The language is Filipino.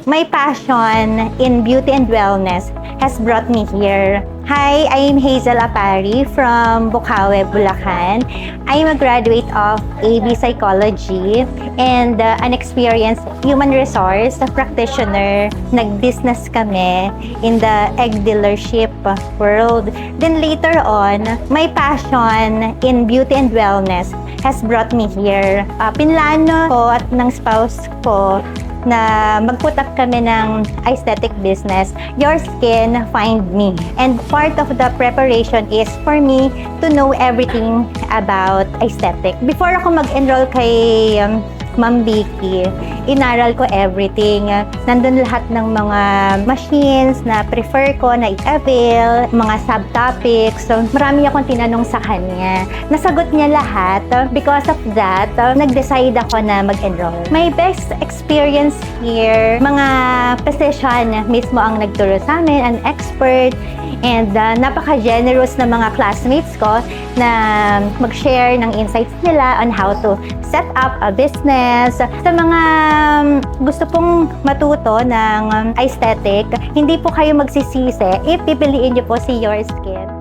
My passion in beauty and wellness has brought me here. Hi, I'm Hazel Apari from Bukawe, Bulacan. I'm a graduate of AB Psychology and an experienced human resource practitioner. Nag-business kami in the egg dealership world. Then later on, my passion in beauty and wellness has brought me here. Pinlano ko at ng spouse ko na mag-put up kami ng aesthetic business, Your Skin, Find Me. And part of the preparation is for me to know everything about aesthetic. Before ako mag-enroll kay Ma'am Vicky, inaral ko everything. Nandun lahat ng mga machines na prefer ko na i-avail, mga subtopics. So, marami akong tinanong sa kanya. Nasagot niya lahat. Because of that, nag-decide ako na mag-enroll. My best experience here, mga physician mismo ang nagturo sa amin, an expert, and napaka-generous na mga classmates ko na mag-share ng insights nila on how to set up a business. Sa mga gusto pong matuto ng aesthetic, hindi po kayo magsisisi if pipiliin niyo po si Your Skin.